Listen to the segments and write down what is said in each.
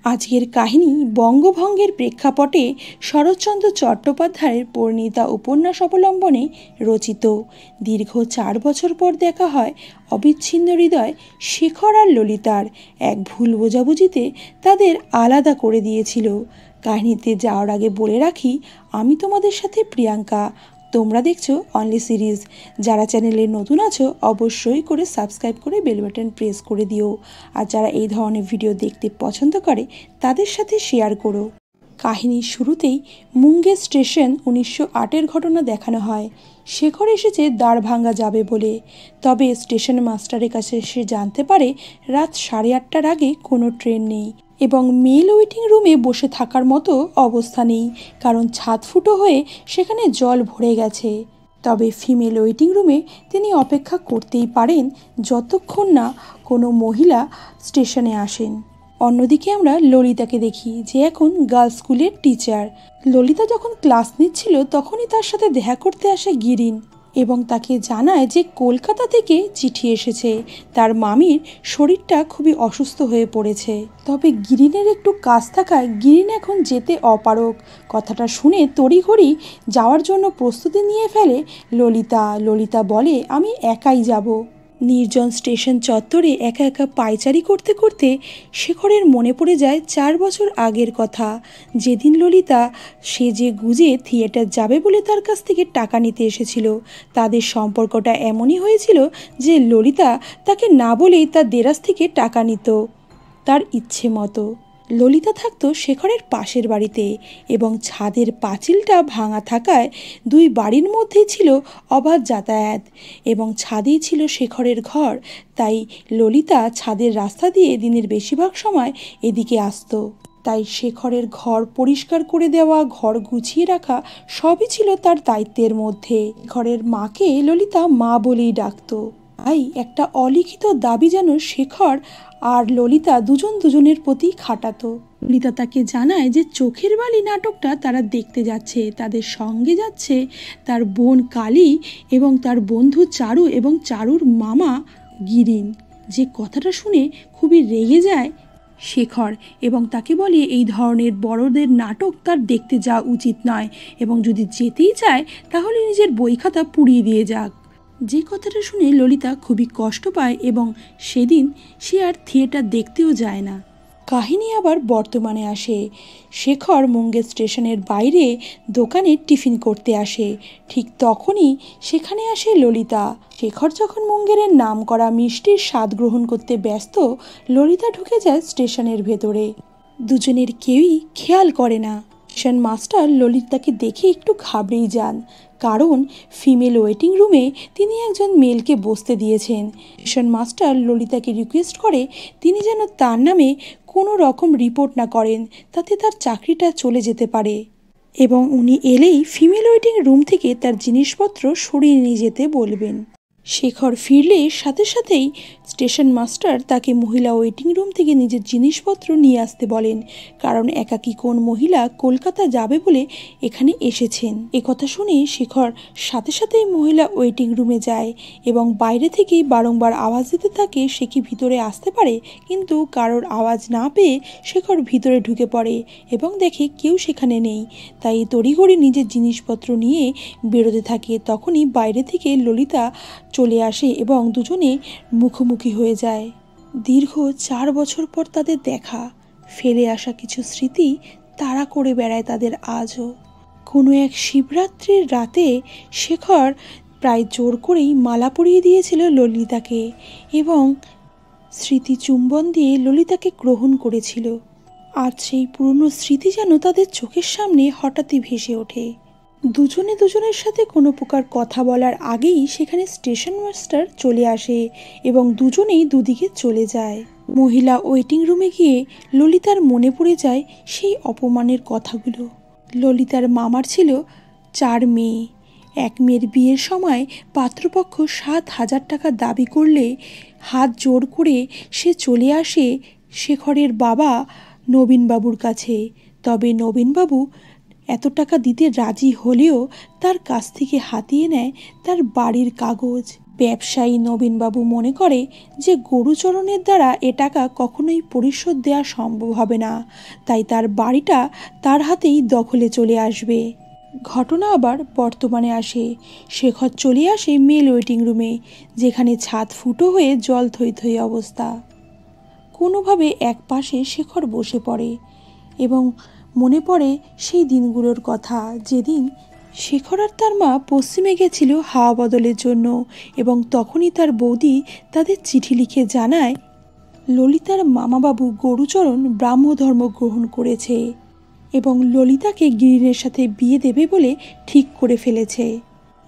আজকের কাহিনী বঙ্গভঙ্গের প্রেক্ষাপটে শরৎচন্দ্র চট্টোপাধ্যায়ের পরিণীতা উপন্যাস অবলম্বনে রচিত। দীর্ঘ 4 বছর পর দেখা হয় অবিচ্ছিন্ন হৃদয় শেখর আর ললিতার। এক ভুল বোঝাবুঝিতে তাদের আলাদা করে দিয়েছিল। কাহিনীতে যাওয়ার আগে বলে রাখি, আমি তোমাদের সাথে প্রিয়াঙ্কা। তোমরা দেখছো অনলি সিরিজ। যারা চ্যানেলে নতুন আছো অবশ্যই করে সাবস্ক্রাইব করে বেল বাটন প্রেস করে দিও। আর যারা এই ধরনের ভিডিও দেখতে পছন্দ করে তাদের সাথে শেয়ার করো। কাহিনীর শুরুতেই মুঙ্গের স্টেশন 1908-এর ঘটনা দেখানো হয়। শেখর এসেছে দ্বার ভাঙা যাবে বলে, তবে স্টেশন মাস্টারের কাছে সে জানতে পারে রাত 8:30টার আগে কোনো ট্রেন নেই এবং মেল ওয়েটিং রুমে বসে থাকার মতো অবস্থা নেই, কারণ ছাদ ফুটো হয়ে সেখানে জল ভরে গেছে। তবে ফিমেল ওয়েটিং রুমে তিনি অপেক্ষা করতেই পারেন যতক্ষণ না কোনো মহিলা স্টেশনে আসেন। অন্যদিকে আমরা ললিতাকে দেখি, যে এখন গার্লস স্কুলের টিচার। ললিতা যখন ক্লাস নিচ্ছিল তখনই তার সাথে দেখা করতে আসে গিরিন এবং তাকে জানায় যে কলকাতা থেকে চিঠি এসেছে, তার মামির শরীরটা খুবই অসুস্থ হয়ে পড়েছে। তবে গিরিনের একটু কাজ থাকায় গিরিন এখন যেতে অপারগ। কথাটা শুনে তড়িঘড়ি যাওয়ার জন্য প্রস্তুতি নিয়ে ফেলে ললিতা। ললিতা বলে, আমি একাই যাব। নির্জন স্টেশন চত্বরে একা একা পায়চারি করতে করতে শেখরের মনে পড়ে যায় 4 বছর আগের কথা, যেদিন ললিতা সেজে গুজে থিয়েটার যাবে বলে তার কাছ থেকে টাকা নিতে এসেছিল। তাদের সম্পর্কটা এমনই হয়েছিল যে ললিতা তাকে না বলেই তার দেরাজ থেকে টাকা নিত তার ইচ্ছে মতো। ললিতা থাকতো শেখরের পাশের বাড়িতে এবং ছাদের পাঁচিলটা ভাঙা থাকায় দুই বাড়ির মধ্যেই ছিল অবাধ যাতায়াত এবং ছাদেই ছিল শেখরের ঘর। তাই ললিতা ছাদের রাস্তা দিয়ে দিনের বেশিরভাগ সময় এদিকে আসতো। তাই শেখরের ঘর পরিষ্কার করে দেওয়া, ঘর গুছিয়ে রাখা সবই ছিল তার দায়িত্বের মধ্যে। ঘরের মাকে ললিতা মা বলেই ডাকতো। তাই একটা অলিখিত দাবি যেন শেখর আর ললিতা দুজনের প্রতি খাটাতো। ললিতা তাকে জানায় যে চোখের বালি নাটকটা তারা দেখতে যাচ্ছে, তাদের সঙ্গে যাচ্ছে তার বোন কালী এবং তার বন্ধু চারু এবং চারুর মামা গিরিন। যে কথাটা শুনে খুবই রেগে যায় শেখর এবং তাকে বলে এই ধরনের বড়দের নাটক তার দেখতে যাওয়া উচিত নয় এবং যদি যেতেই চায় তাহলে নিজের বই খাতা পুড়িয়ে দিয়ে যাক। যে কথাটা শুনে ললিতা খুবই কষ্ট পায় এবং সেদিন সে আর থিয়েটার দেখতেও যায় না। কাহিনী আবার বর্তমানে আসে। শেখর মুঙ্গের স্টেশনের বাইরে দোকানে টিফিন করতে আসে। ঠিক তখনই সেখানে আসে ললিতা। শেখর যখন মুঙ্গেরের নাম করা মিষ্টির স্বাদ গ্রহণ করতে ব্যস্ত, ললিতা ঢুকে যায় স্টেশনের ভেতরে। দুজনের কেউই খেয়াল করে না। স্টেশন মাস্টার ললিতাকে দেখে একটু ঘাবড়েই যান, কারণ ফিমেল ওয়েটিং রুমে তিনি একজন মেলকে বসতে দিয়েছেন। স্টেশন মাস্টার ললিতাকে রিকোয়েস্ট করে তিনি যেন তার নামে কোনো রকম রিপোর্ট না করেন, তাতে তার চাকরিটা চলে যেতে পারে এবং উনি এলেই ফিমেল ওয়েটিং রুম থেকে তার জিনিসপত্র সরিয়ে নিয়ে যেতে বলবেন। শেখর ফিরলে সাথে সাথেই স্টেশন মাস্টার তাকে মহিলা ওয়েটিং রুম থেকে নিজের জিনিসপত্র নিয়ে আসতে বলেন, কারণ একাকী কোন মহিলা কলকাতা যাবে বলে এখানে এসেছেন। কথা শুনে শেখর সাথে সাথেই মহিলা ওয়েটিং রুমে যায় এবং বাইরে থেকেই বারংবার আওয়াজ দিতে থাকে সে কি ভিতরে আসতে পারে, কিন্তু কারোর আওয়াজ না পেয়ে শেখর ভিতরে ঢুকে পড়ে এবং দেখে কেউ সেখানে নেই। তাই তড়িঘড়ি নিজের জিনিসপত্র নিয়ে বেরোতে থাকে। তখনই বাইরে থেকে ললিতা চলে আসে এবং দুজনে মুখোমুখি হয়ে যায়। দীর্ঘ 4 বছর পর তাদের দেখা, ফেলে আসা কিছু স্মৃতি তাড়া করে বেড়ায় তাদের আজও। কোনো এক শিবরাত্রির রাতে শেখর প্রায় জোর করেই মালা পরিয়ে দিয়েছিল ললিতাকে এবং স্মৃতি চুম্বন দিয়ে ললিতাকে গ্রহণ করেছিল। আজ সেই পুরনো স্মৃতি যেন তাদের চোখের সামনে হঠাৎই ভেসে ওঠে। দুজনে দুজনের সাথে কোনো প্রকার কথা বলার আগেই সেখানে স্টেশন মাস্টার চলে আসে এবং দুজনেই দুদিকে চলে যায়। মহিলা ওয়েটিং রুমে গিয়ে ললিতার মনে পড়ে যায় সেই অপমানের কথাগুলো। ললিতার মামার ছিল 4 মেয়ে। এক মেয়ের বিয়ের সময় পাত্রপক্ষ 7,000 টাকা দাবি করলে হাত জোর করে সে চলে আসে শেখরের বাবা নবীনবাবুর কাছে। তবে নবীনবাবু এত টাকা দিতে রাজি হলেও তার কাছ থেকে হাতিয়ে নেয় তার বাড়ির কাগজ। ব্যবসায়ী নবীনবাবু মনে করে যে গরুচরণের দ্বারা এ টাকা কখনোই পরিশোধ দেওয়া সম্ভব হবে না, তাই তার বাড়িটা তার হাতেই দখলে চলে আসবে। ঘটনা আবার বর্তমানে আসে। শেখর চলে আসে মেল ওয়েটিং রুমে, যেখানে ছাদ ফুটো হয়ে জল থই থই অবস্থা। কোনোভাবে এক পাশে শেখর বসে পড়ে এবং মনে পড়ে সেই দিনগুলোর কথা, যেদিন শেখর আর তার মা পশ্চিমে গেছিল হাওয়া বদলের জন্য, এবং তখনই তার বৌদি তাদের চিঠি লিখে জানায় ললিতার মামাবাবু গরুচরণ ব্রাহ্মধর্ম গ্রহণ করেছে এবং ললিতাকে গিরিনের সাথে বিয়ে দেবে বলে ঠিক করে ফেলেছে।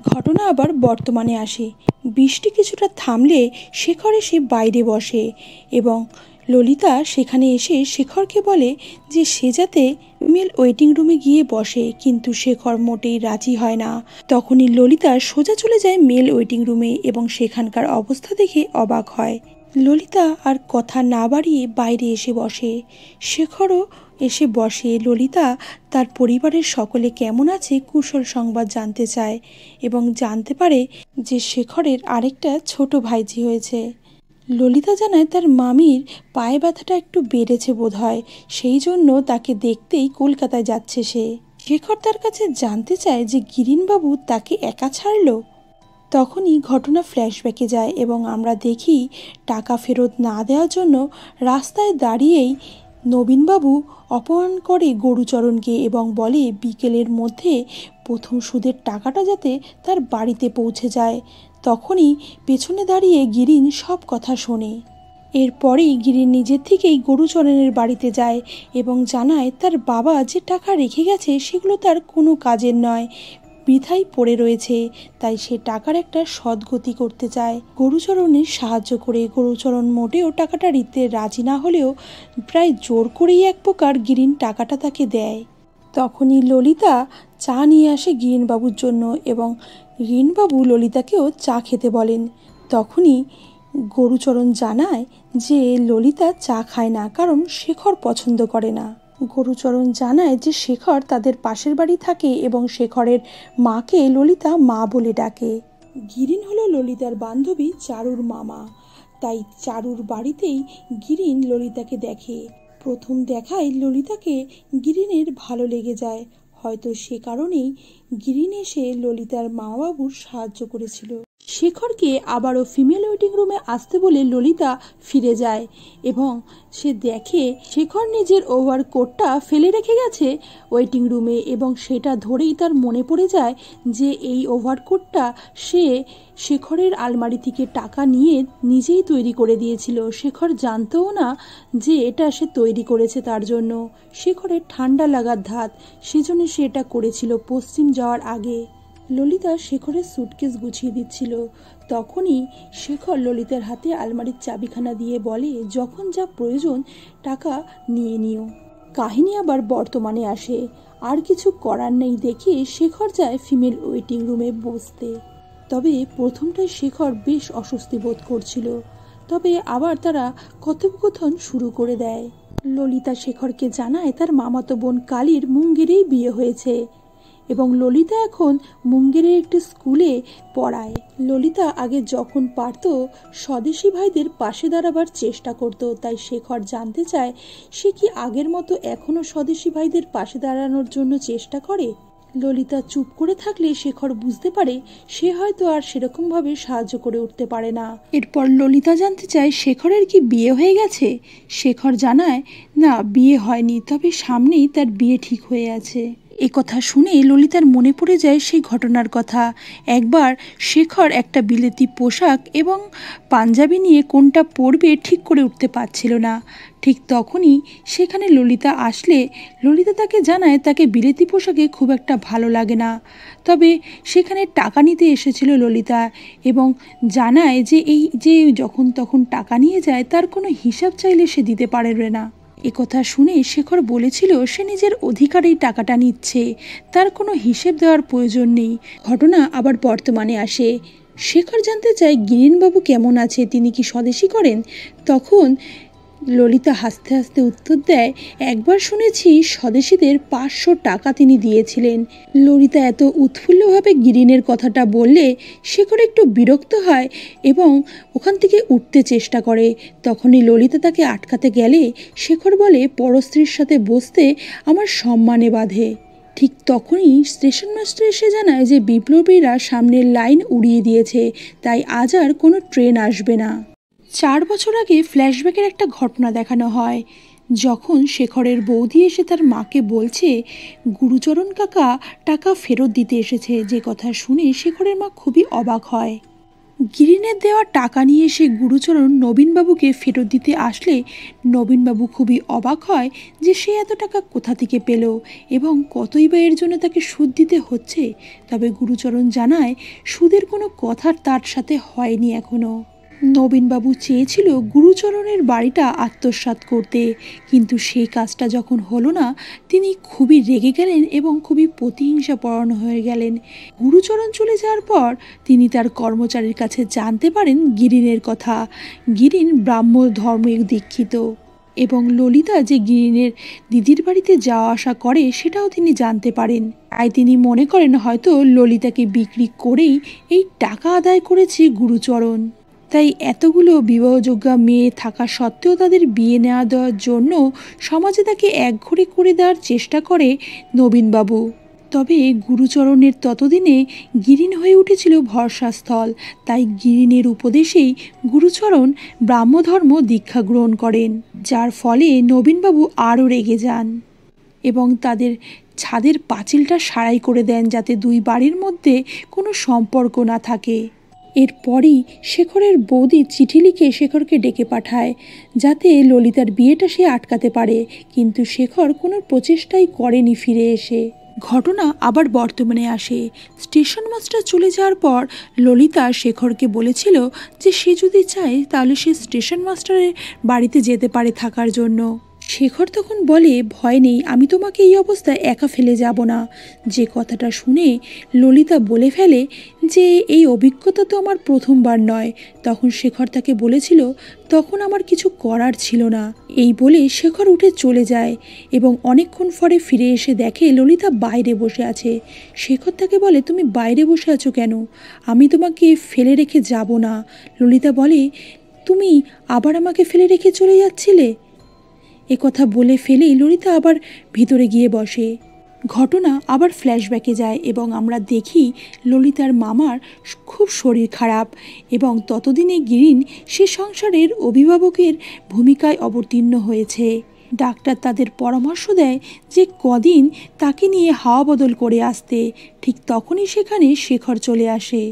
ঘটনা আবার বর্তমানে আসে। বৃষ্টি কিছুটা থামলে শেখর এসে বাইরে বসে এবং ললিতা সেখানে এসে শেখরকে বলে যে সে যাতে মেল ওয়েটিং রুমে গিয়ে বসে, কিন্তু শেখর মোটেই রাজি হয় না। তখনই ললিতা সোজা চলে যায় মেল ওয়েটিং রুমে এবং সেখানকার অবস্থা দেখে অবাক হয়। ললিতা আর কথা না বাড়িয়ে বাইরে এসে বসে। শেখরও এসে বসে। ললিতা তার পরিবারের সকলে কেমন আছে কুশল সংবাদ জানতে চায় এবং জানতে পারে যে শেখরের আরেকটা ছোট ভাইঝি হয়েছে। ললিতা জানায় তার মামির পায়ে ব্যথাটা একটু বেড়েছে বোধহয়, সেই জন্য তাকে দেখতেই কলকাতায় যাচ্ছে সে। শেখর তার কাছে জানতে চায় যে গিরিনবাবু তাকে একা ছাড়লো। তখনই ঘটনা ফ্ল্যাশব্যাকে যায় এবং আমরা দেখি টাকা ফেরত না দেওয়ার জন্য রাস্তায় দাঁড়িয়েই নবীনবাবু অপমান করে গরুচরণকে এবং বলে বিকেলের মধ্যে প্রথম সুদের টাকাটা যাতে তার বাড়িতে পৌঁছে যায়। তখনই পেছনে দাঁড়িয়ে গিরিন সব কথা শোনে। এরপরেই গিরিন নিজের থেকেই গরুচরণের বাড়িতে যায় এবং জানায় তার বাবা যে টাকা রেখে গেছে সেগুলো তার কোনো কাজের নয়, বৃথাই পড়ে রয়েছে, তাই সে টাকার একটা সদ্গতি করতে চায় গরুচরণের সাহায্য করে। গরুচরণ মোটেও টাকাটা দিতে রাজি না হলেও প্রায় জোর করেই এক প্রকার গিরিন টাকাটা তাকে দেয়। তখনই ললিতা চা নিয়ে আসে গিরিনবাবুর জন্য এবং গিরিনবাবু ললিতাকেও চা খেতে বলেন। তখনই গরুচরণ জানায় যে ললিতা চা খায় না, কারণ শেখর পছন্দ করে না। গরুচরণ জানায় যে শেখর তাদের পাশের বাড়ি থাকে এবং শেখরের মাকে ললিতা মা বলে ডাকে। গিরিন হলো ললিতার বান্ধবী চারুর মামা, তাই চারুর বাড়িতেই গিরিন ললিতাকে দেখে। প্রথম দেখায় ললিতাকে গিরিনের ভালো লেগে যায়, হয়তো সে কারণেই গিরিন এসে ললিতার মামাবাবুর সাহায্য করেছিল। শেখরকে আবারও ফিমেল ওয়েটিং রুমে আসতে বলে ললিতা ফিরে যায় এবং সে দেখে শেখর নিজের ওভারকোটটা ফেলে রেখে গেছে ওয়েটিং রুমে এবং সেটা ধরেই তার মনে পড়ে যায় যে এই ওভারকোটটা সে শেখরের আলমারি থেকে টাকা নিয়ে নিজেই তৈরি করে দিয়েছিল। শেখর জানতেও না যে এটা সে তৈরি করেছে তার জন্য। শেখরের ঠান্ডা লাগার ধাত, সেজন্য সে এটা করেছিল পশ্চিম যাওয়ার আগে। ললিতা শেখরের সুটকেস গুছিয়ে দিচ্ছিল। তখনই শেখর ললিতার হাতে আলমারির চাবিখানা দিয়ে বলে যখন যা প্রয়োজন টাকা নিয়ে নিও। কাহিনী আবার বর্তমানে আসে। আর কিছু করার নেই দেখে শেখর যায় ফিমেল ওয়েটিং রুমে বসতে। তবে প্রথমটায় শেখর বেশ অস্বস্তি বোধ করছিল, তবে আবার তারা কথোপকথন শুরু করে দেয়। ললিতা শেখরকে জানায় তার মামাতো বোন কালীর মুঙ্গেরেই বিয়ে হয়েছে এবং ললিতা এখন মুঙ্গেরের একটি স্কুলে পড়ায়। ললিতা আগে যখন পারত স্বদেশি ভাইদের পাশে দাঁড়াবার চেষ্টা করত, তাই শেখর জানতে চায় সে কি আগের মতো এখনো স্বদেশি ভাইদের পাশে দাঁড়ানোর জন্য চেষ্টা করে। ললিতা চুপ করে থাকলে শেখর বুঝতে পারে সে হয়তো আর সেরকমভাবে সাহায্য করে উঠতে পারে না। এরপর ললিতা জানতে চায় শেখরের কি বিয়ে হয়ে গেছে। শেখর জানায় না, বিয়ে হয়নি, তবে সামনেই তার বিয়ে ঠিক হয়ে আছে। এ কথা শুনে ললিতার মনে পড়ে যায় সেই ঘটনার কথা। একবার শেখর একটা বিলেতি পোশাক এবং পাঞ্জাবি নিয়ে কোনটা পরবে ঠিক করে উঠতে পারছিল না। ঠিক তখনই সেখানে ললিতা আসলে ললিতা তাকে জানায় তাকে বিলেতি পোশাকে খুব একটা ভালো লাগে না, তবে সেখানে টাকা নিতে এসেছিল ললিতা এবং জানায় যে এই যে যখন তখন টাকা নিয়ে যায় তার কোনো হিসাব চাইলে সে দিতে পারবে না। একথা শুনে শেখর বলেছিল সে নিজের অধিকারেই টাকাটা নিচ্ছে, তার কোনো হিসেব দেওয়ার প্রয়োজন নেই। ঘটনা আবার বর্তমানে আসে। শেখর জানতে চায় গিরিনবাবু কেমন আছে, তিনি কি স্বদেশী করেন। তখন ললিতা হাসতে হাসতে উত্তর দেয়, একবার শুনেছি স্বদেশীদের 500 টাকা তিনি দিয়েছিলেন। ললিতা এত উৎফুল্লভাবে গিরিনের কথাটা বললে শেখর একটু বিরক্ত হয় এবং ওখান থেকে উঠতে চেষ্টা করে। তখনই ললিতা তাকে আটকাতে গেলে শেখর বলে, পরস্ত্রীর সাথে বসতে আমার সম্মানে বাধে। ঠিক তখনই স্টেশন মাস্টার এসে জানায় যে বিপ্লবীরা সামনের লাইন উড়িয়ে দিয়েছে, তাই আজ আর কোনো ট্রেন আসবে না। 4 বছর আগে ফ্ল্যাশব্যাকের একটা ঘটনা দেখানো হয়, যখন শেখরের বৌদি এসে তার মাকে বলছে গুরুচরণ কাকা টাকা ফেরত দিতে এসেছে। যে কথা শুনে শেখরের মা খুবই অবাক হয়। গিরিনের দেওয়া টাকা নিয়ে এসে গুরুচরণ নবীনবাবুকে ফেরত দিতে আসলে নবীনবাবু খুবই অবাক হয় যে সে এত টাকা কোথা থেকে পেল এবং কতই বা এর জন্য তাকে সুদ দিতে হচ্ছে। তবে গুরুচরণ জানায় সুদের কোনো কথা তার সাথে হয়নি এখনো। নবীনবাবু চেয়েছিল গুরুচরণের বাড়িটা আত্মসাৎ করতে, কিন্তু সেই কাজটা যখন হলো না তিনি খুবই রেগে গেলেন এবং খুবই প্রতিহিংসাপরায়ণ হয়ে গেলেন। গুরুচরণ চলে যাওয়ার পর তিনি তার কর্মচারীর কাছে জানতে পারেন গিরিনের কথা। গিরিন ব্রাহ্ম ধর্মে দীক্ষিত এবং ললিতা যে গিরিনের দিদির বাড়িতে যাওয়া আসা করে সেটাও তিনি জানতে পারেন। তাই তিনি মনে করেন হয়তো ললিতাকে বিক্রি করেই এই টাকা আদায় করেছে গুরুচরণ। তাই এতগুলো বিবাহযোগ্য মেয়ে থাকা সত্ত্বেও তাদের বিয়ে নেওয়া দেওয়ার জন্য সমাজে তাকে একঘরে করে দেওয়ার চেষ্টা করে নবীনবাবু। তবে গুরুচরণের ততদিনে গিরিন হয়ে উঠেছিল ভরসাস্থল। তাই গিরিনের উপদেশেই গুরুচরণ ব্রাহ্মধর্ম দীক্ষা গ্রহণ করেন, যার ফলে নবীনবাবু আরও রেগে যান এবং তাদের ছাদের পাঁচিলটা সারাই করে দেন যাতে দুই বাড়ির মধ্যে কোনো সম্পর্ক না থাকে। এরপরই শেখরের বৌদি চিঠি লিখে শেখরকে ডেকে পাঠায় যাতে ললিতার বিয়েটা সে আটকাতে পারে, কিন্তু শেখর কোনো প্রচেষ্টাই করেনি ফিরে এসে। ঘটনা আবার বর্তমানে আসে। স্টেশন মাস্টার চলে যাওয়ার পর ললিতা শেখরকে বলেছিল যে সে যদি চায় তাহলে সে স্টেশন মাস্টারের বাড়িতে যেতে পারে থাকার জন্য। শেখর তখন বলে, ভয় নেই, আমি তোমাকে এই অবস্থায় একা ফেলে যাব না। যে কথাটা শুনে ললিতা বলে ফেলে যে এই অভিজ্ঞতা তো আমার প্রথমবার নয়। তখন শেখর তাকে বলেছিল তখন আমার কিছু করার ছিল না। এই বলে শেখর উঠে চলে যায় এবং অনেকক্ষণ পরে ফিরে এসে দেখে ললিতা বাইরে বসে আছে। শেখর তাকে বলে, তুমি বাইরে বসে আছো কেন? আমি তোমাকে ফেলে রেখে যাব না। ললিতা বলে, তুমি আবার আমাকে ফেলে রেখে চলে যাচ্ছিলে? এ কথা বলে ফেলেই ললিতা আবার ভিতরে গিয়ে বসে। ঘটনা আবার ফ্ল্যাশব্যাকে যায় এবং আমরা দেখি ললিতার মামার খুব শরীর খারাপ এবং ততদিনে গিরিন সে সংসারের অভিভাবকের ভূমিকায় অবতীর্ণ হয়েছে। ডাক্তার তাদের পরামর্শ দেয় যে কদিন তাকে নিয়ে হাওয়া বদল করে আসতে। ঠিক তখনই সেখানে শেখর চলে আসে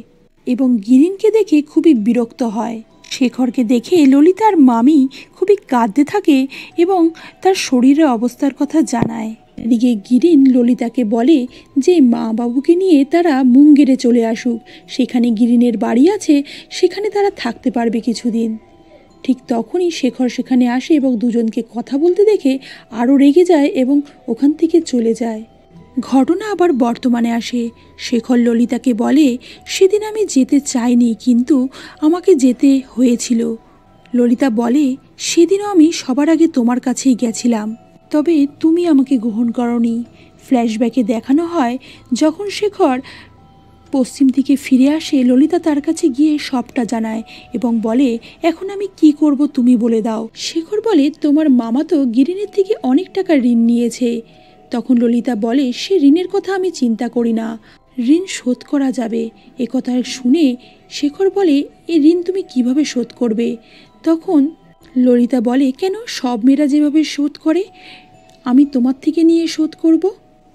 এবং গিরিনকে দেখে খুবই বিরক্ত হয়। শেখরকে দেখে ললিতার মামি খুবই কাঁদতে থাকে এবং তার শরীরের অবস্থার কথা জানায়। এদিকে গিরিন ললিতাকে বলে যে মা বাবুকে নিয়ে তারা মুঙ্গেরে চলে আসুক, সেখানে গিরিনের বাড়ি আছে, সেখানে তারা থাকতে পারবে কিছুদিন। ঠিক তখনই শেখর সেখানে আসে এবং দুজনকে কথা বলতে দেখে আরও রেগে যায় এবং ওখান থেকে চলে যায়। ঘটনা আবার বর্তমানে আসে। শেখর ললিতাকে বলে, সেদিন আমি যেতে চাইনি কিন্তু আমাকে যেতে হয়েছিল। ললিতা বলে, সেদিনও আমি সবার আগে তোমার কাছেই গেছিলাম, তবে তুমি আমাকে গ্রহণ করনি। ফ্ল্যাশব্যাকে দেখানো হয় যখন শেখর পশ্চিম দিকে ফিরে আসে, ললিতা তার কাছে গিয়ে সবটা জানায় এবং বলে, এখন আমি কি করব তুমি বলে দাও। শেখর বলে, তোমার মামা তো গিরিনের থেকে অনেক টাকা ঋণ নিয়েছে। তখন ললিতা বলে, সে ঋণের কথা আমি চিন্তা করি না, ঋণ শোধ করা যাবে। এ কথা শুনে শেখর বলে, এ ঋণ তুমি কিভাবে শোধ করবে? তখন ললিতা বলে, কেন, সব মেয়েরা যেভাবে শোধ করে আমি তোমার থেকে নিয়ে শোধ করব?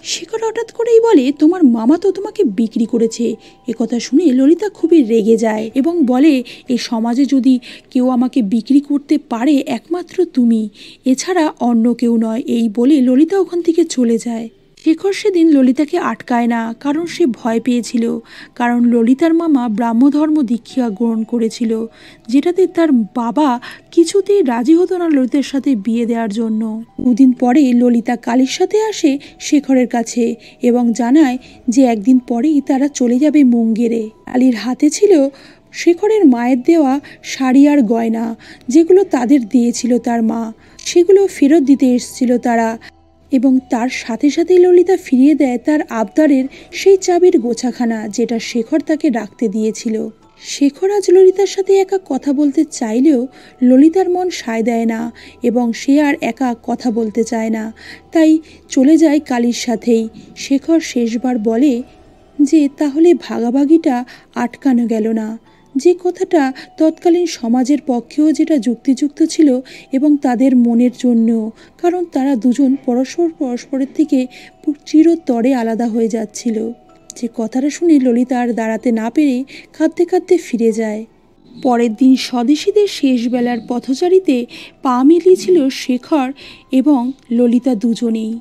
শেখর হঠাৎ করেই বলে, তোমার মামা তো তোমাকে বিক্রি করেছে। এ কথা শুনে ললিতা খুবই রেগে যায় এবং বলে, এই সমাজে যদি কেউ আমাকে বিক্রি করতে পারে একমাত্র তুমি, এছাড়া অন্য কেউ নয়। এই বলে ললিতা ওখান থেকে চলে যায়। শেখর সেদিন ললিতাকে আটকায় না, কারণ সে ভয় পেয়েছিল, কারণ ললিতার মামা ব্রাহ্মধর্ম দীক্ষা গ্রহণ করেছিল, যেটাতে তার বাবা কিছুতেই রাজি হতো না ললিতার সাথে বিয়ে দেওয়ার জন্য। দুদিন পরে ললিতা কালীর সাথে আসে শেখরের কাছে এবং জানায় যে একদিন পরেই তারা চলে যাবে মুঙ্গেরে। কালীর হাতে ছিল শেখরের মায়ের দেওয়া শাড়ি আর গয়না যেগুলো তাদের দিয়েছিল তার মা, সেগুলো ফেরত দিতে এসেছিল তারা। এবং তার সাথে সাথেই ললিতা ফিরিয়ে দেয় তার আবদারের সেই চাবির গোছাখানা যেটা শেখর তাকে রাখতে দিয়েছিল। শেখর আজ ললিতার সাথে একা কথা বলতে চাইলেও ললিতার মন সায় দেয় না এবং সে আর একা কথা বলতে চায় না, তাই চলে যায় কালীর সাথেই। শেখর শেষবার বলে যে তাহলে ভাগাভাগিটা আটকানো গেল না, যে কথাটা তৎকালীন সমাজের পক্ষেও যেটা যুক্তিযুক্ত ছিল এবং তাদের মনের জন্যও, কারণ তারা দুজন পরস্পরের থেকে চিরতরে আলাদা হয়ে যাচ্ছিল। যে কথাটা শুনে ললিতা আর দাঁড়াতে না পেরে কাঁদতে কাঁদতে ফিরে যায়। পরের দিন স্বদেশীদের শেষ বেলার পথচারীতে পা মিলিয়েছিল শেখর এবং ললিতা দুজনেই।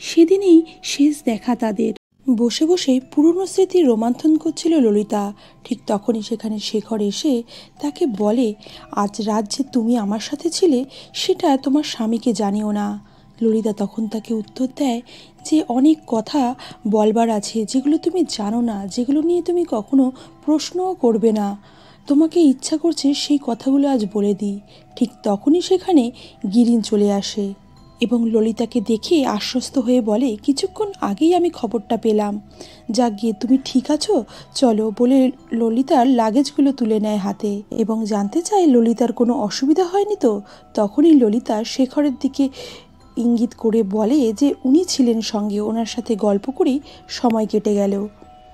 সেদিনই শেষ দেখা তাদের। বসে বসে পুরনো স্মৃতি রোমন্থন করছিল ললিতা। ঠিক তখনই সেখানে শেখর এসে তাকে বলে, আজ রাত যে তুমি আমার সাথে ছিলে সেটা তোমার স্বামীকে জানিও না। ললিতা তখন তাকে উত্তর দেয় যে অনেক কথা বলবার আছে যেগুলো তুমি জানো না, যেগুলো নিয়ে তুমি কখনো প্রশ্নও করবে না। তোমাকে ইচ্ছা করছে সেই কথাগুলো আজ বলে দিই। ঠিক তখনই সেখানে গিরিন চলে আসে এবং ললিতাকে দেখে আশ্বস্ত হয়ে বলে, কিছুক্ষণ আগেই আমি খবরটা পেলাম। যাক গিয়ে তুমি ঠিক আছো, চলো বলে ললিতার লাগেজগুলো তুলে নেয় হাতে এবং জানতে চায় ললিতার কোনো অসুবিধা হয়নি তো। তখনই ললিতা শেখরের দিকে ইঙ্গিত করে বলে যে উনি ছিলেন সঙ্গে, ওনার সাথে গল্প করেই সময় কেটে গেল।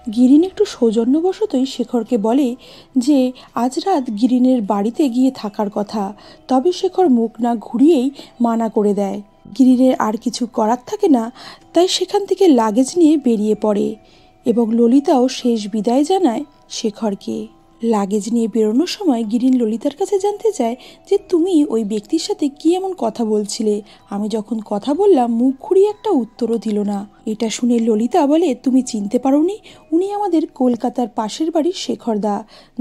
গিরিন একটু সৌজন্যবশতই শেখরকে বলে যে আজ রাত গিরিনের বাড়িতে গিয়ে থাকার কথা, তবে শেখর মুখ না ঘুরিয়েই মানা করে দেয়। গিরিনের আর কিছু করার থাকে না, তাই সেখান থেকে লাগেজ নিয়ে বেরিয়ে পড়ে এবং ললিতাও শেষ বিদায় জানায় শেখরকে। লাগেজ নিয়ে বেরোনোর সময় গিরিন ললিতার কাছে জানতে চায় যে তুমি ওই ব্যক্তির সাথে কি এমন কথা বলছিলে, আমি যখন কথা বললাম মুখ ঘুরিয়ে একটা উত্তরও দিল না। এটা শুনে ললিতা বলে, তুমি চিনতে পারোনি, উনি আমাদের কলকাতার পাশের বাড়ির শেখরদা।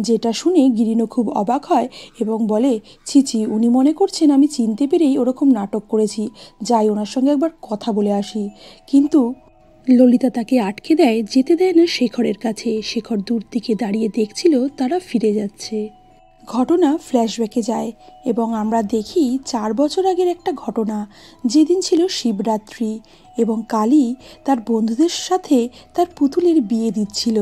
যেটা শুনে গিরিনও খুব অবাক হয় এবং বলে, ছিছি, উনি মনে করছেন আমি চিনতে পেরেই ওরকম নাটক করেছি, যাই ওনার সঙ্গে একবার কথা বলে আসি। কিন্তু ললিতা তাকে আটকে দেয়, যেতে দেয় না শেখরের কাছে। শেখর দূর থেকে দাঁড়িয়ে দেখছিল তারা ফিরে যাচ্ছে। ঘটনা ফ্ল্যাশব্যাকে যায় এবং আমরা দেখি 4 বছর আগের একটা ঘটনা, যেদিন ছিল শিবরাত্রি এবং কালী তার বন্ধুদের সাথে তার পুতুলের বিয়ে দিচ্ছিল।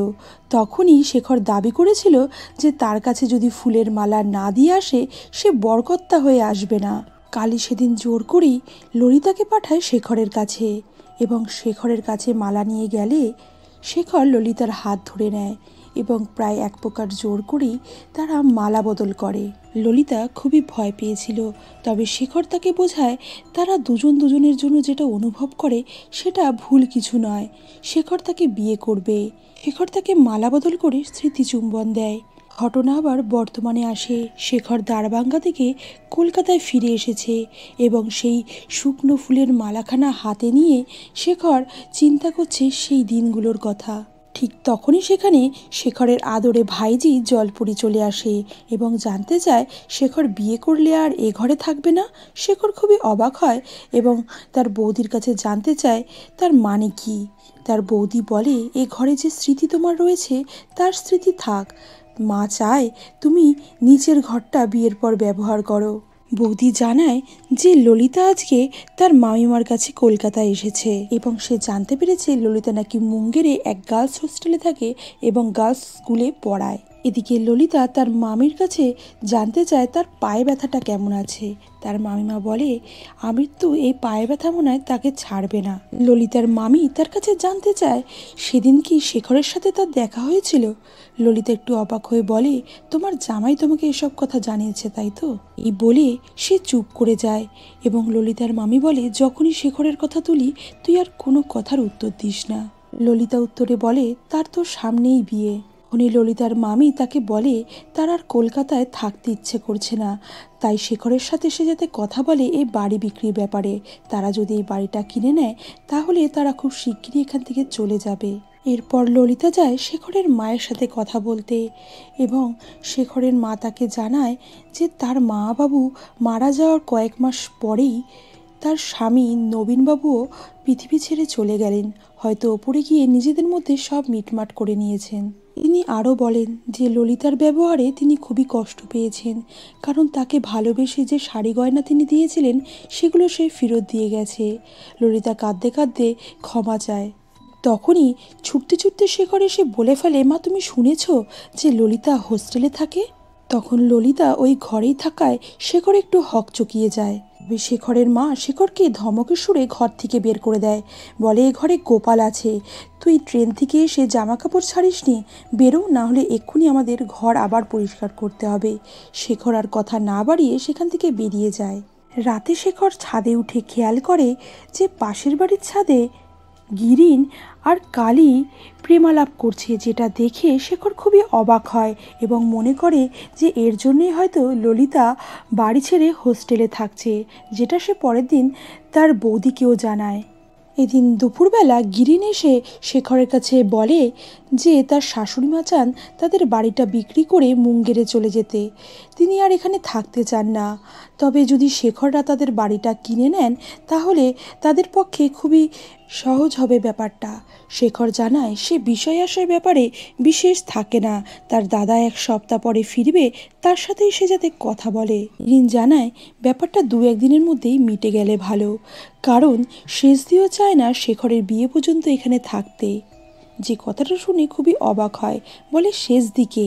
তখনই শেখর দাবি করেছিল যে তার কাছে যদি ফুলের মালা না দিয়ে আসে সে বরকর্তা হয়ে আসবে না। কালী সেদিন জোর করেই ললিতাকে পাঠায় শেখরের কাছে এবং শেখরের কাছে মালা নিয়ে গেলে শেখর ললিতার হাত ধরে নেয় এবং প্রায় এক প্রকার জোর করেই তারা মালা বদল করে। ললিতা খুবই ভয় পেয়েছিল, তবে শেখর তাকে বোঝায় তারা দুজন দুজনের জন্য যেটা অনুভব করে সেটা ভুল কিছু নয়। শেখর তাকে বিয়ে করবে। শেখর তাকে মালা বদল করে স্মৃতিচুম্বন দেয়। ঘটনা আবার বর্তমানে আসে। শেখর দারভাঙ্গা থেকে কলকাতায় ফিরে এসেছে এবং সেই শুকনো ফুলের মালাখানা হাতে নিয়ে শেখর চিন্তা করছে সেই দিনগুলোর কথা। ঠিক তখনই সেখানে শেখরের আদরে ভাইজি জলপুরি চলে আসে এবং জানতে চায় শেখর বিয়ে করলে আর এ ঘরে থাকবে না। শেখর খুবই অবাক হয় এবং তার বৌদির কাছে জানতে চায় তার মানে কি। তার বৌদি বলে, এ ঘরে যে স্মৃতি তোমার রয়েছে তার স্মৃতি থাক, মা চায় তুমি নিচের ঘরটা বিয়ের পর ব্যবহার করো। বৌদি জানায় যে ললিতা আজকে তার মামিমার কাছে কলকাতায় এসেছে এবং সে জানতে পেরেছে ললিতা নাকি মুঙ্গেরে এক গার্লস হোস্টেলে থাকে এবং গার্লস স্কুলে পড়ায়। এদিকে ললিতা তার মামির কাছে জানতে চায় তার পায়ে ব্যথাটা কেমন আছে। তার মামিমা বলে, আমির তো এই পায়ে ব্যথা মনে হয় তাকে ছাড়বে না। ললিতার মামি তার কাছে জানতে চায় সেদিন কি শেখরের সাথে তার দেখা হয়েছিল। ললিতা একটু অবাক হয়ে বলে, তোমার জামাই তোমাকে এসব কথা জানিয়েছে তাই তো? এই বলে সে চুপ করে যায় এবং ললিতার মামি বলে, যখনই শেখরের কথা তুলি তুই আর কোনো কথার উত্তর দিস না। ললিতা উত্তরে বলে, তার তো সামনেই বিয়ে। উনি ললিতার মামি তাকে বলে তার আর কলকাতায় থাকতে ইচ্ছে করছে না, তাই শেখরের সাথে সে যাতে কথা বলে এই বাড়ি বিক্রির ব্যাপারে। তারা যদি এই বাড়িটা কিনে নেয় তাহলে তারা খুব শিগগিরই এখান থেকে চলে যাবে। এরপর ললিতা যায় শেখরের মায়ের সাথে কথা বলতে এবং শেখরের মা তাকে জানায় যে তার মা বাবু মারা যাওয়ার কয়েক মাস পরেই তার স্বামী নবীনবাবুও পৃথিবী ছেড়ে চলে গেলেন, হয়তো ওপরে গিয়ে নিজেদের মধ্যে সব মিটমাট করে নিয়েছেন। তিনি আরও বলেন যে ললিতার ব্যবহারে তিনি খুবই কষ্ট পেয়েছেন, কারণ তাকে ভালোবেসে যে শাড়ি গয়না তিনি দিয়েছিলেন সেগুলো সে ফেরত দিয়ে গেছে। ললিতা কাঁদতে কাঁদতে ক্ষমা চায়। তখনই ছুটতে ছুটতে শেখর এসে বলে ফেলে, মা তুমি শুনেছ যে ললিতা হোস্টেলে থাকে? তখন ললিতা ওই ঘরেই থাকায় শেখর একটু হকচকিয়ে যায়। শেখরের মা শেখরকে ধমকের সুরে ঘর থেকে বের করে দেয়, বলে এ ঘরে গোপাল আছে, তুই ট্রেন থেকে এসে জামা কাপড় ছাড়িস নি, বেরো, না হলে এক্ষুনি আমাদের ঘর আবার পরিষ্কার করতে হবে। শেখর আর কথা না বাড়িয়ে সেখান থেকে বেরিয়ে যায়। রাতে শেখর ছাদে উঠে খেয়াল করে যে পাশের বাড়ির ছাদে গিরিন আর কালী প্রেমালাপ করছে, যেটা দেখে শেখর খুবই অবাক হয় এবং মনে করে যে এর জন্যই হয়তো ললিতা বাড়ি ছেড়ে হোস্টেলে থাকছে, যেটা সে পরের দিন তার বৌদিকেও জানায়। এদিন দুপুরবেলা গিরিন এসে শেখরের কাছে বলে যে তার শাশুড়ি মা চান তাদের বাড়িটা বিক্রি করে মুঙ্গেরে চলে যেতে, তিনি আর এখানে থাকতে চান না। তবে যদি শেখররা তাদের বাড়িটা কিনে নেন তাহলে তাদের পক্ষে খুবই সহজ হবে ব্যাপারটা। শেখর জানায় সে বিষয় আশার ব্যাপারে বিশেষ থাকে না, তার দাদা 1 সপ্তাহ পরে ফিরবে, তার সাথেই সে যাতে কথা বলে। গিরিন জানায় ব্যাপারটা 2-1 দিনের মধ্যেই মিটে গেলে ভালো, কারণ শেষদিও চায় না শেখরের বিয়ে পর্যন্ত এখানে থাকতে। যে কথাটা শুনে খুবই অবাক হয়, বলে শেষ দিকে।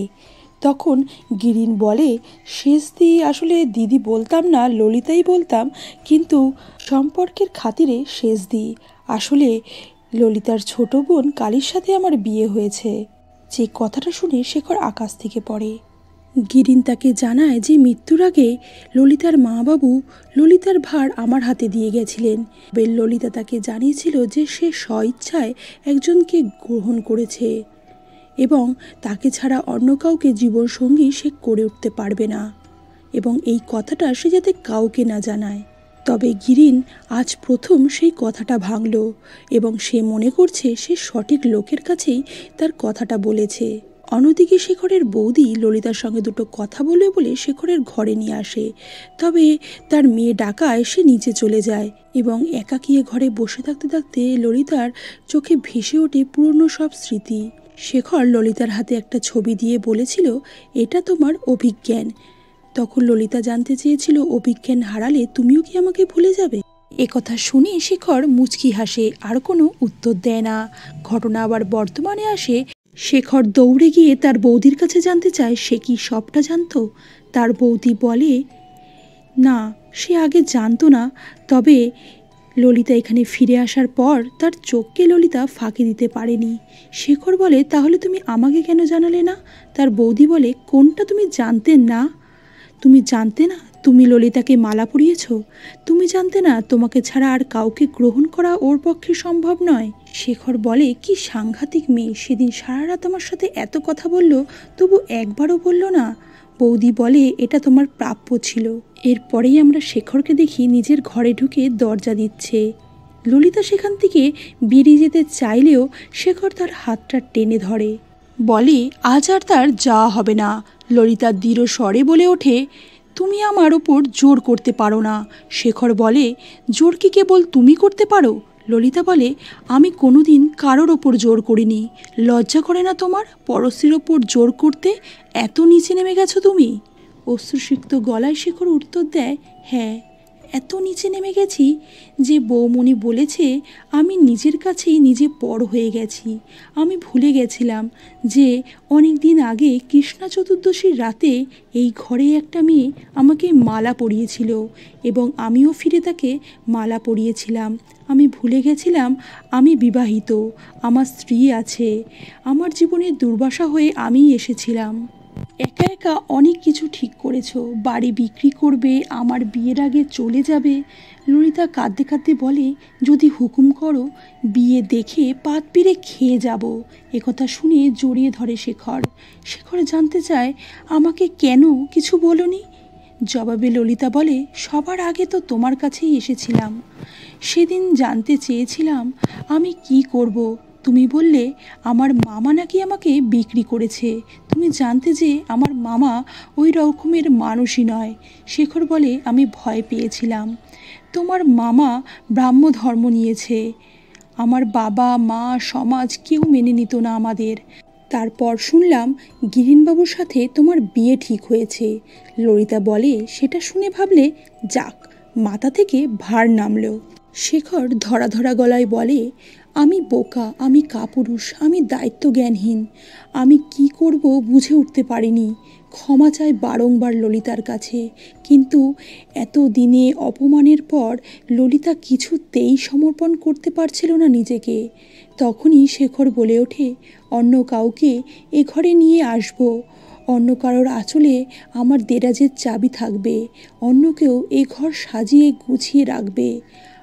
তখন গিরিন বলে শেষদি আসলে দিদি বলতাম না, ললিতাই বলতাম, কিন্তু সম্পর্কের খাতিরে শেষদি। আসলে ললিতার ছোট বোন কালীর সাথে আমার বিয়ে হয়েছে। যে কথাটা শুনে শেখর আকাশ থেকে পড়ে। গিরিন তাকে জানায় যে মৃত্যুর আগে ললিতার মা বাবু ললিতার ভার আমার হাতে দিয়ে গেছিলেন। ললিতা তাকে জানিয়েছিল যে সে স্বইচ্ছায় একজনকে গ্রহণ করেছে এবং তাকে ছাড়া অন্য কাউকে জীবনসঙ্গী সে করে উঠতে পারবে না, এবং এই কথাটা সে যাতে কাউকে না জানায়। তবে গিরিন আজ প্রথম সেই কথাটা ভাঙল এবং সে মনে করছে সে সঠিক লোকের কাছেই তার কথাটা বলেছে। অন্যদিকে শেখরের বৌদি ললিতার সঙ্গে 2টো কথা বলে শেখরের ঘরে নিয়ে আসে, তবে তার মেয়ে ডাকায় সে নিচে চলে যায় এবং একাকী ঘরে বসে থাকতে থাকতে ললিতার চোখে ভেসে ওঠে পুরনো সব স্মৃতি। শেখর ললিতার হাতে একটা ছবি দিয়ে বলেছিল এটা তোমার অভিজ্ঞান। তখন ললিতা জানতে চেয়েছিল অভিজ্ঞান হারালে তুমিও কি আমাকে ভুলে যাবে? একথা শুনে শেখর মুচকি হাসে, আর কোনো উত্তর দেয় না। ঘটনা আবার বর্তমানে আসে। শেখর দৌড়ে গিয়ে তার বৌদির কাছে জানতে চায় সে কি সবটা জানতো। তার বৌদি বলে না, সে আগে জানতো না, তবে ললিতা এখানে ফিরে আসার পর তার চোখকে ললিতা ফাঁকি দিতে পারেনি। শেখর বলে তাহলে তুমি আমাকে কেন জানালে না? তার বৌদি বলে কোনটা তুমি জানতে না? তুমি জানতে না তুমি ললিতাকে মালা পরিয়েছ? তুমি জানতে না তোমাকে ছাড়া আর কাউকে গ্রহণ করা ওর পক্ষে সম্ভব নয়? শেখর বলে কি সাংঘাতিক মেয়ে, সেদিন সারা রাত আমার সাথে এত কথা বলল, তবু একবারও বলল না। বৌদি বলে এটা তোমার প্রাপ্য ছিল। এরপরেই আমরা শেখরকে দেখি নিজের ঘরে ঢুকে দরজা দিচ্ছে। ললিতা সেখান থেকে বেরিয়ে যেতে চাইলেও শেখর তার হাতটা টেনে ধরে, বলে আজ আর তার যাওয়া হবে না। ললিতা দৃঢ় স্বরে বলে ওঠে তুমি আমার ওপর জোর করতে পারো না। শেখর বলে জোর কি কেবল তুমি করতে পারো? ললিতা বলে আমি কোনোদিন কারোর ওপর জোর করিনি। লজ্জা করে না তোমার পরশ্রীর ওপর জোর করতে? এত নিচে নেমে গেছো তুমি? অশ্রুসিক্ত গলায় শেখর উত্তর দেয় হ্যাঁ, এত নিচে নেমে গেছি যে বৌমণি বলেছে আমি নিজের কাছেই নিজে পর হয়ে গেছি। আমি ভুলে গেছিলাম যে অনেক দিন আগে কৃষ্ণা চতুর্দশীর রাতে এই ঘরে একটা মেয়ে আমাকে মালা পরিয়েছিল এবং আমিও ফিরে তাকে মালা পরিয়েছিলাম। আমি ভুলে গেছিলাম আমি বিবাহিত, আমার স্ত্রী আছে, আমার জীবনের দুর্বাসা হয়ে আমিই এসেছিলাম। একা একা অনেক কিছু ঠিক করেছো, বাড়ি বিক্রি করবে, আমার বিয়ের আগে চলে যাবে। ললিতা কাঁদতে কাঁদতে বলে যদি হুকুম করো বিয়ে দেখে পাত পেরে খেয়ে যাব। একথা শুনে জড়িয়ে ধরে শেখর। শেখর জানতে চায় আমাকে কেন কিছু বলনি? জবাবে ললিতা বলে সবার আগে তো তোমার কাছেই এসেছিলাম। সেদিন জানতে চেয়েছিলাম আমি কি করব। তুমি বললে আমার মামা নাকি আমাকে বিক্রি করেছে। তুমি জানতে যে আমার মামা ওই রকমের মানুষই নয়। শেখর বলে আমি ভয় পেয়েছিলাম। তোমার মামা ব্রাহ্ম ধর্ম নিয়েছে, আমার বাবা মা সমাজ কেউ মেনে নিত না আমাদের। তারপর শুনলাম গিরিনবাবুর সাথে তোমার বিয়ে ঠিক হয়েছে। ললিতা বলে, সেটা শুনে ভাবলে যাক, মাথা থেকে ভার নামলো। শেখর ধরা ধরা গলায় বলে, আমি বোকা, আমি কাপুরুষ, আমি দায়িত্বজ্ঞানহীন, আমি কি করব বুঝে উঠতে পারিনি। ক্ষমা চাই বারংবার ললিতার কাছে, কিন্তু এত দিনে অপমানের পর ললিতা কিছুতেই সমর্পণ করতে পারছিল না নিজেকে। তখনই শেখর বলে ওঠে, অন্য কাউকে এ ঘরে নিয়ে আসবো, অন্য কারোর আঁচলে আমার দেরাজের চাবি থাকবে, অন্য কেউ এ ঘর সাজিয়ে গুছিয়ে রাখবে,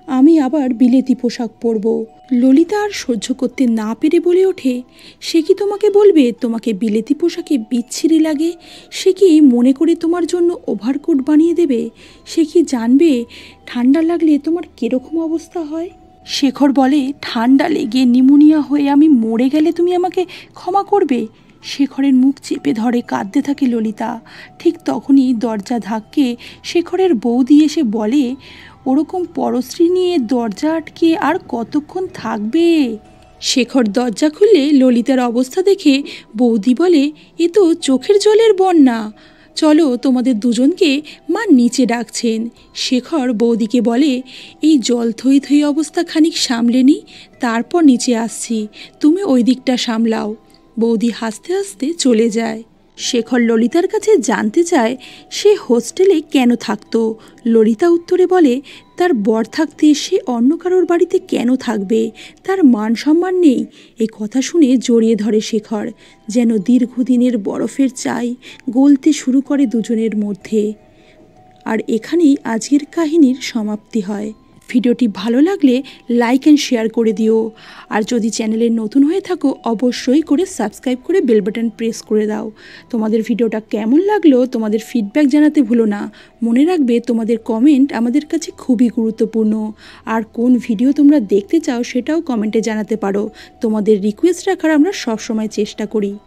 আমি আবার বিলেতি পোশাক পরব। ললিতা আর সহ্য করতে না পেরে বলে ওঠে, সে কি তোমাকে বলবে তোমাকে বিলেতি পোশাকে বিচ্ছিরি লাগে? সে কি মনে করে তোমার জন্য ওভারকোট বানিয়ে দেবে? সে কি জানবে ঠান্ডা লাগলে তোমার কীরকম অবস্থা হয়? শেখর বলে, ঠান্ডা লেগে নিমোনিয়া হয়ে আমি মরে গেলে তুমি আমাকে ক্ষমা করবে? শেখরের মুখ চেপে ধরে কাঁদতে থাকে ললিতা। ঠিক তখনই দরজা ধাক্কে শেখরের বৌদি এসে বলে, ওরকম পরশ্রী নিয়ে দরজা আটকে আর কতক্ষণ থাকবে? শেখর দরজা খুলে ললিতার অবস্থা দেখে বৌদি বলে, এ তো চোখের জলের বন্যা, চলো তোমাদের দুজনকে মা নিচে ডাকছেন। শেখর বৌদিকে বলে, এই জল থই থই অবস্থা খানিক সামলে নি, তারপর নিচে আসছি, তুমি ওই দিকটা সামলাও। বৌদি হাসতে হাসতে চলে যায়। শেখর ললিতার কাছে জানতে চায় সে হোস্টেলে কেন থাকতো। ললিতা উত্তরে বলে, তার বর থাকতে সে অন্য কারোর বাড়িতে কেন থাকবে? তার মান সম্মান নেই। এই কথা শুনে জড়িয়ে ধরে শেখর, যেন দীর্ঘদিনের বরফের চাই গলতে শুরু করে দুজনের মধ্যে। আর এখানেই আজকের কাহিনীর সমাপ্তি হয়। ভিডিওটি ভালো লাগলে লাইক অ্যান্ড শেয়ার করে দিও। আর যদি চ্যানেলে নতুন হয়ে থাকো অবশ্যই করে সাবস্ক্রাইব করে বেল বাটন প্রেস করে দাও। তোমাদের ভিডিওটা কেমন লাগলো তোমাদের ফিডব্যাক জানাতে ভুলো না। মনে রাখবে তোমাদের কমেন্ট আমাদের কাছে খুবই গুরুত্বপূর্ণ। আর কোন ভিডিও তোমরা দেখতে চাও সেটাও কমেন্টে জানাতে পারো। তোমাদের রিকোয়েস্ট রাখার আমরা সবসময় চেষ্টা করি।